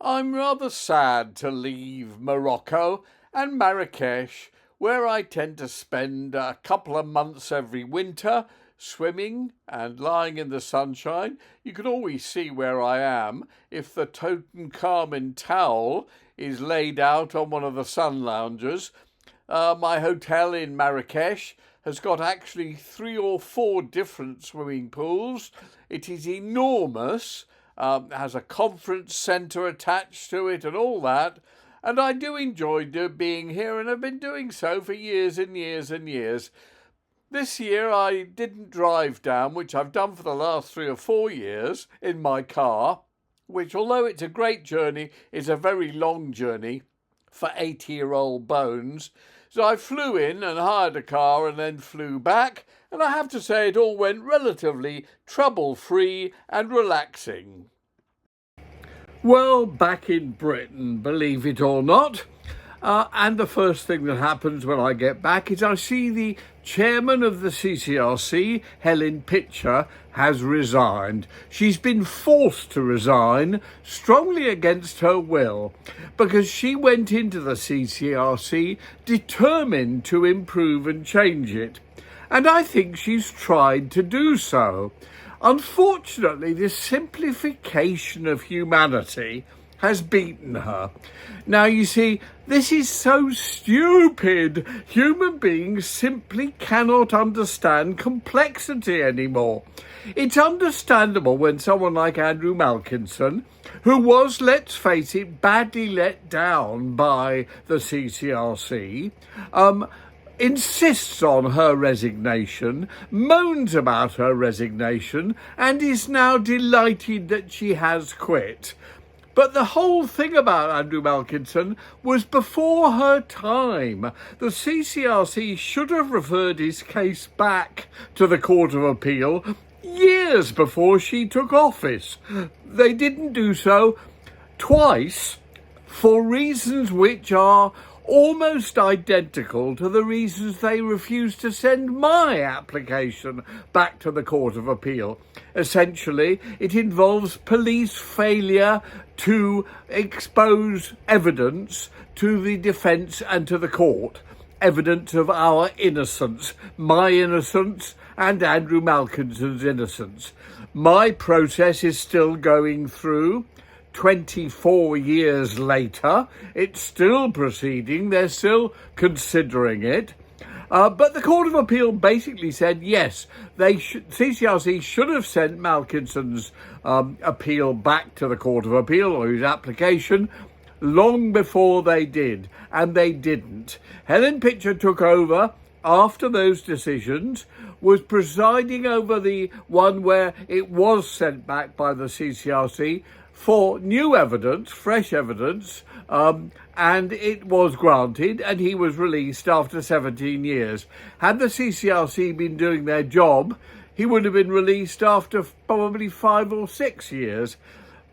I'm rather sad to leave Morocco and Marrakesh, where I tend to spend a couple of months every winter swimming and lying in the sunshine. You can always see where I am if the Tutankhamun towel is laid out on one of the sun loungers. My hotel in Marrakesh has got actually 3 or 4 different swimming pools. It is enormous, has a conference centre attached to it and all that. And I do enjoy being here, and I've been doing so for years and years and years. This year I didn't drive down, which I've done for the last 3 or 4 years in my car, which, although it's a great journey, is a very long journey for 80-year-old bones. So I flew in and hired a car and then flew back, and I have to say it all went relatively trouble-free and relaxing. Well, back in Britain, believe it or not, and the first thing that happens when I get back is I see the chairman of the CCRC, Helen Pitcher, has resigned. She's been forced to resign, strongly against her will, because she went into the CCRC determined to improve and change it. And I think she's tried to do so. Unfortunately, this simplification of humanity has beaten her. Now, you see, this is so stupid. Human beings simply cannot understand complexity anymore. It's understandable when someone like Andrew Malkinson, who was, let's face it, badly let down by the CCRC, insists on her resignation, moans about her resignation, and is now delighted that she has quit. But the whole thing about Andrew Malkinson was before her time. The CCRC should have referred his case back to the Court of Appeal years before she took office. They didn't do so twice for reasons which are almost identical to the reasons they refused to send my application back to the Court of Appeal. Essentially, it involves police failure to expose evidence to the defence and to the court, evidence of our innocence, my innocence and Andrew Malkinson's innocence. My process is still going through. 24 years later, it's still proceeding, they're still considering it. But the Court of Appeal basically said, yes, CCRC should have sent Malkinson's appeal back to the Court of Appeal, or his application, long before they did, and they didn't. Helen Pitcher took over after those decisions, was presiding over the one where it was sent back by the CCRC, for new evidence, fresh evidence, and it was granted, and he was released after 17 years. Had the CCRC been doing their job, he would have been released after probably 5 or 6 years.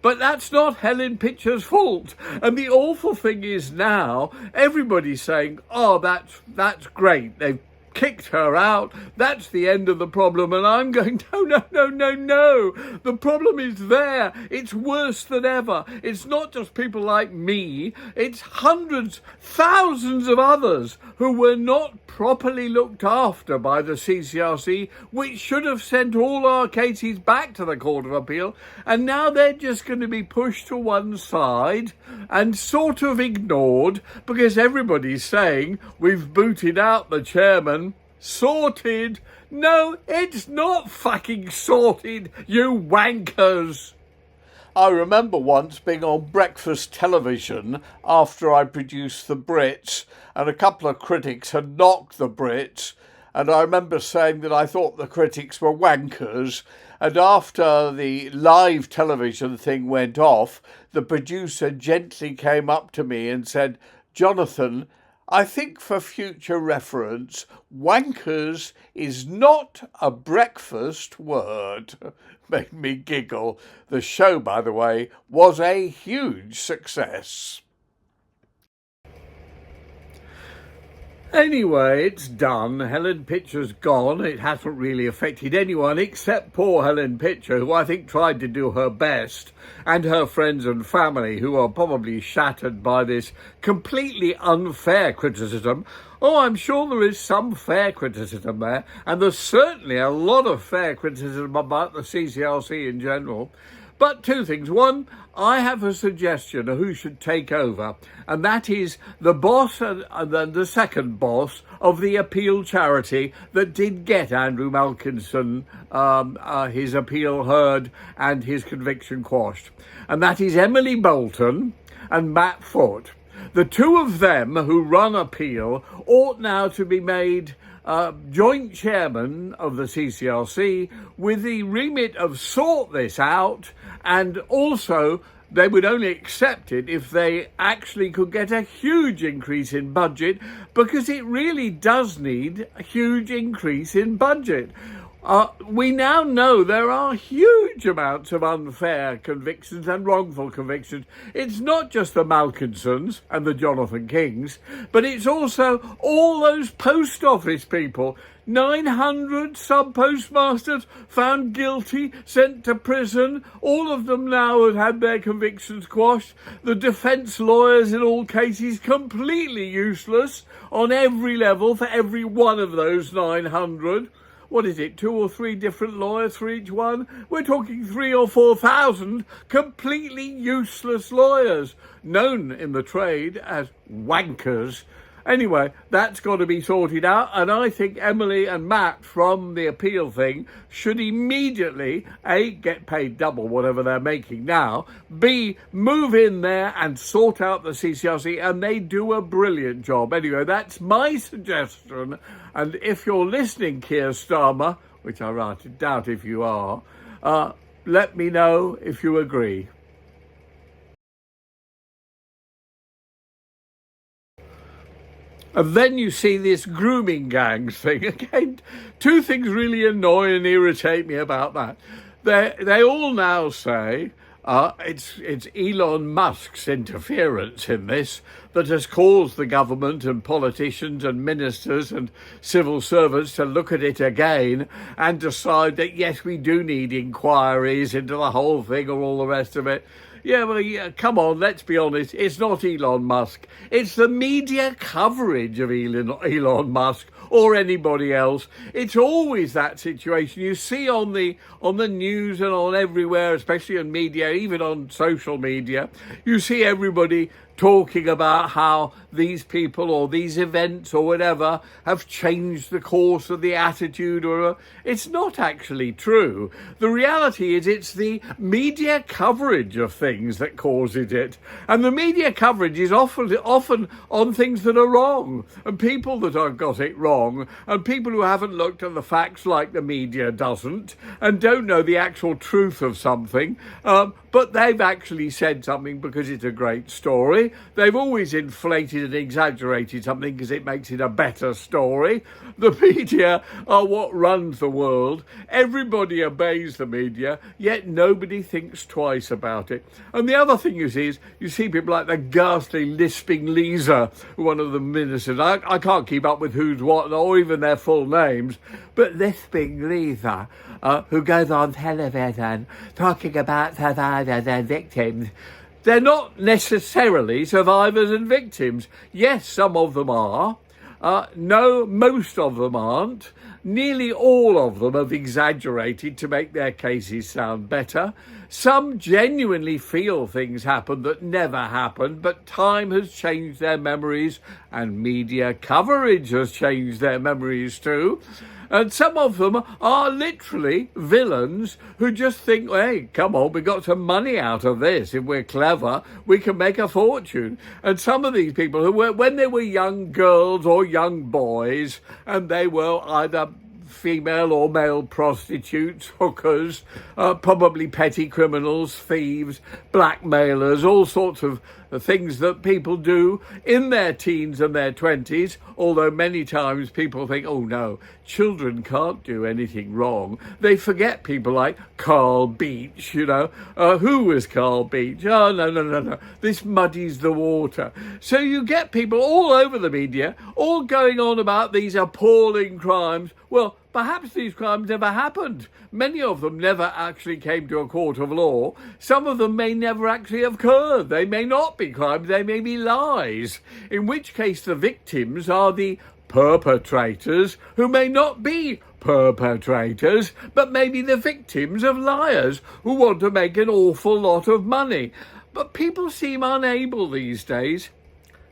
But that's not Helen Pitcher's fault. And the awful thing is now, everybody's saying, oh, that's great. They've kicked her out. That's the end of the problem. And I'm going, no. The problem is there. It's worse than ever. It's not just people like me. It's hundreds, thousands of others who were not properly looked after by the CCRC, which should have sent all our cases back to the Court of Appeal. And now they're just going to be pushed to one side and sort of ignored because everybody's saying we've booted out the chairman. Sorted. No, it's not fucking sorted, you wankers. I remember once being on breakfast television after I produced The Brits, and a couple of critics had knocked the Brits, and I remember saying that I thought the critics were wankers, and after the live television thing went off, the producer gently came up to me and said, Jonathan, I think for future reference, wankers is not a breakfast word. Made me giggle. The show, by the way, was a huge success. Anyway, it's done. Helen Pitcher's gone. It hasn't really affected anyone except poor Helen Pitcher, who I think tried to do her best, and her friends and family, who are probably shattered by this completely unfair criticism. Oh, I'm sure there is some fair criticism there, and there's certainly a lot of fair criticism about the CCRC in general. But two things. One, I have a suggestion of who should take over, and that is the boss and then the second boss of the appeal charity that did get Andrew Malkinson his appeal heard and his conviction quashed. And that is Emily Bolton and Matt Foote. The two of them who run appeal ought now to be made joint chairman of the CCRC with the remit of sort this out, and also they would only accept it if they actually could get a huge increase in budget, because it really does need a huge increase in budget. We now know there are huge amounts of unfair convictions and wrongful convictions. It's not just the Malkinsons and the Jonathan Kings, but it's also all those post office people. 900 sub-postmasters found guilty, sent to prison. All of them now have had their convictions quashed. The defence lawyers in all cases completely useless on every level for every one of those 900. What is it, 2 or 3 different lawyers for each one? We're talking 3,000 or 4,000 completely useless lawyers, known in the trade as wankers. Anyway, that's got to be sorted out, and I think Emily and Matt from the appeal thing should immediately, A, get paid double whatever they're making now, B, move in there and sort out the CCRC, and they do a brilliant job. Anyway, that's my suggestion, and if you're listening, Keir Starmer, which I rather doubt if you are, let me know if you agree. And then you see this grooming gangs thing. Again, two things really annoy and irritate me about that. They all now say it's Elon Musk's interference in this that has caused the government and politicians and ministers and civil servants to look at it again and decide that, yes, we do need inquiries into the whole thing or all the rest of it. Yeah, well, come on, let's be honest. It's not Elon Musk. It's the media coverage of Elon Musk or anybody else. It's always that situation. You see on the news and on everywhere, especially on media, even on social media, you see everybody talking about how these people or these events or whatever have changed the course of the attitude, or it's not actually true. The reality is it's the media coverage of things that causes it, and the media coverage is often on things that are wrong, and people that have got it wrong, and people who haven't looked at the facts like the media doesn't, and don't know the actual truth of something, but they've actually said something because it's a great story. They've always inflated and exaggerated something because it makes it a better story. The media are what runs the world. Everybody obeys the media, yet nobody thinks twice about it. And the other thing you see is you see people like the ghastly lisping Lisa, one of the ministers. I can't keep up with who's what or even their full names, but lisping Lisa, who goes on television talking about survivors and victims. They're not necessarily survivors and victims. Yes, some of them are. No, most of them aren't. Nearly all of them have exaggerated to make their cases sound better. Some genuinely feel things happened that never happened, but time has changed their memories and media coverage has changed their memories too. And some of them are literally villains who just think, hey, come on, we got some money out of this. If we're clever, we can make a fortune. And some of these people who were, when they were young girls or young boys, and they were either female or male prostitutes, hookers, probably petty criminals, thieves, blackmailers, all sorts of the things that people do in their teens and their 20s, although many times people think, oh no, children can't do anything wrong. They forget people like Carl Beach, who was Carl Beach? Oh, no. This muddies the water. So you get people all over the media, all going on about these appalling crimes. Well, perhaps these crimes never happened. Many of them never actually came to a court of law. Some of them may never actually have occurred. They may not be crimes, they may be lies, in which case the victims are the perpetrators, who may not be perpetrators, but maybe the victims of liars who want to make an awful lot of money. But people seem unable these days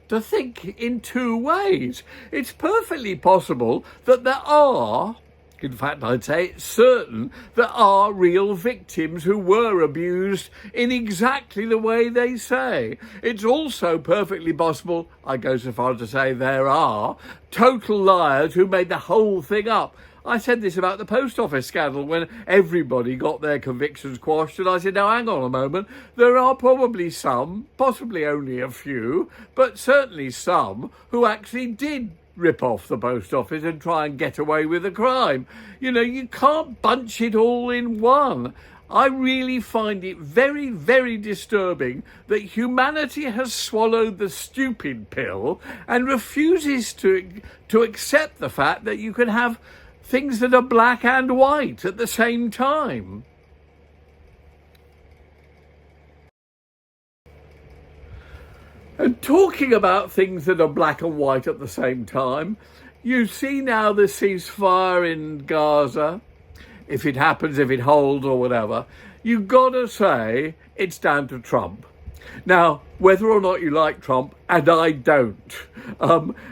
to think in two ways. It's perfectly possible that there are, in fact, I'd say it's certain, there are real victims who were abused in exactly the way they say. It's also perfectly possible, I go so far as to say there are, total liars who made the whole thing up. I said this about the post office scandal when everybody got their convictions quashed, and I said, now hang on a moment, there are probably some, possibly only a few, but certainly some who actually did rip off the post office and try and get away with a crime. You can't bunch it all in one. I really find it very, very disturbing that humanity has swallowed the stupid pill and refuses to accept the fact that you can have things that are black and white at the same time. And talking about things that are black and white at the same time, you see now the ceasefire in Gaza. If it happens, if it holds or whatever, you've got to say it's down to Trump. Now, whether or not you like Trump, and I don't,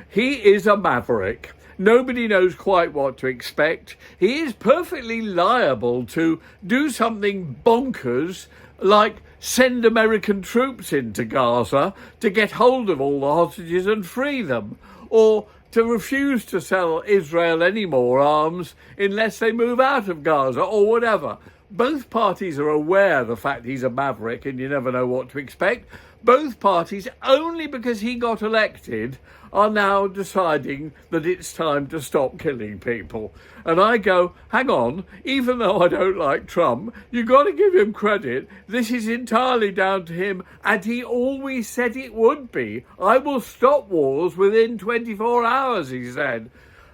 he is a maverick. Nobody knows quite what to expect. He is perfectly liable to do something bonkers like send American troops into Gaza to get hold of all the hostages and free them, or to refuse to sell Israel any more arms unless they move out of Gaza, or whatever. Both parties are aware of the fact he's a maverick and you never know what to expect. Both parties, only because he got elected, are now deciding that it's time to stop killing people. And I go, hang on, even though I don't like Trump, you've got to give him credit. This is entirely down to him, and he always said it would be. I will stop wars within 24 hours, he said.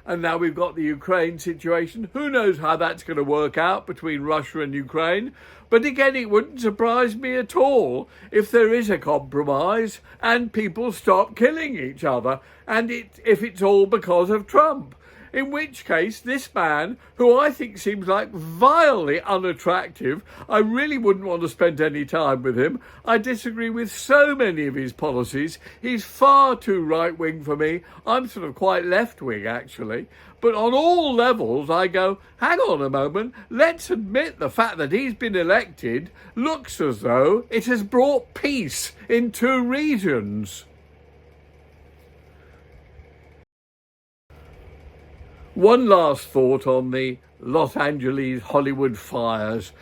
And now we've got the Ukraine situation. Who knows how that's going to work out between Russia and Ukraine? But again, it wouldn't surprise me at all if there is a compromise and people stop killing each other, and if it's all because of Trump. In which case, this man, who I think seems like vilely unattractive, I really wouldn't want to spend any time with him. I disagree with so many of his policies. He's far too right-wing for me. I'm sort of quite left-wing, actually. But on all levels, I go, hang on a moment, let's admit the fact that he's been elected looks as though it has brought peace in two regions. One last thought on the Los Angeles Hollywood fires.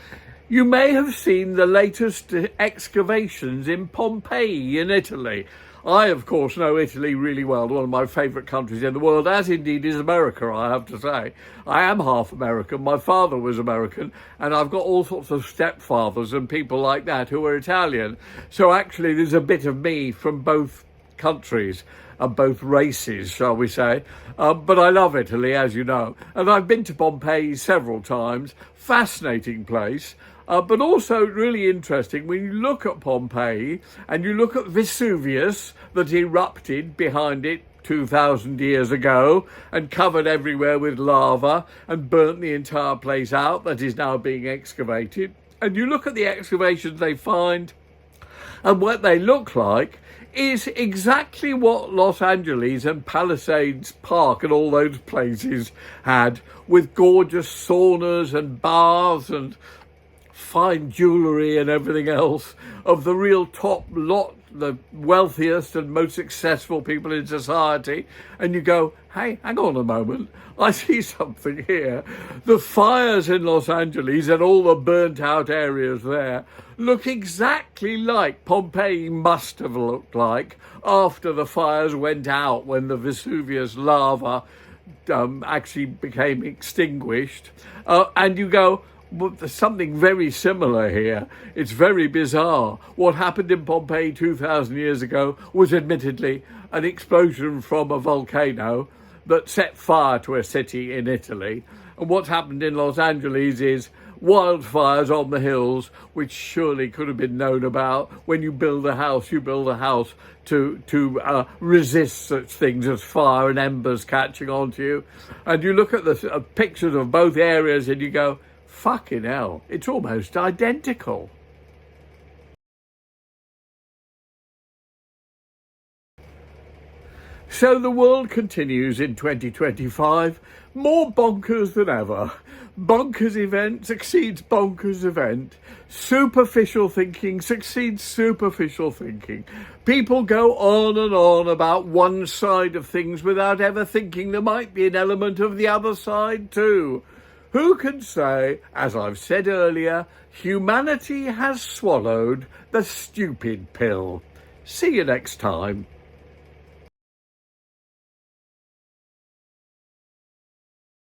You may have seen the latest excavations in Pompeii in Italy. I, of course, know Italy really well, one of my favourite countries in the world, as indeed is America, I have to say. I am half American. My father was American, and I've got all sorts of stepfathers and people like that who are Italian. So actually there's a bit of me from both countries, both races, shall we say. But I love Italy, as you know. And I've been to Pompeii several times. Fascinating place. But also really interesting when you look at Pompeii and you look at Vesuvius that erupted behind it 2,000 years ago and covered everywhere with lava and burnt the entire place out that is now being excavated. And you look at the excavations they find, and what they look like is exactly what Los Angeles and Palisades Park and all those places had, with gorgeous saunas and baths and fine jewellery and everything else of the real top lot, the wealthiest and most successful people in society, and you go, hey, hang on a moment, I see something here. The fires in Los Angeles and all the burnt out areas there look exactly like Pompeii must have looked like after the fires went out, when the Vesuvius lava actually became extinguished. And you go, well, there's something very similar here. It's very bizarre. What happened in Pompeii 2,000 years ago was admittedly an explosion from a volcano that set fire to a city in Italy. And what's happened in Los Angeles is wildfires on the hills, which surely could have been known about. When you build a house, you build a house to resist such things as fire and embers catching onto you. And you look at the pictures of both areas and you go, fucking hell, it's almost identical. So the world continues in 2025, more bonkers than ever. Bonkers event succeeds bonkers event. Superficial thinking succeeds superficial thinking. People go on and on about one side of things without ever thinking there might be an element of the other side too. Who can say, as I've said earlier, humanity has swallowed the stupid pill? See you next time.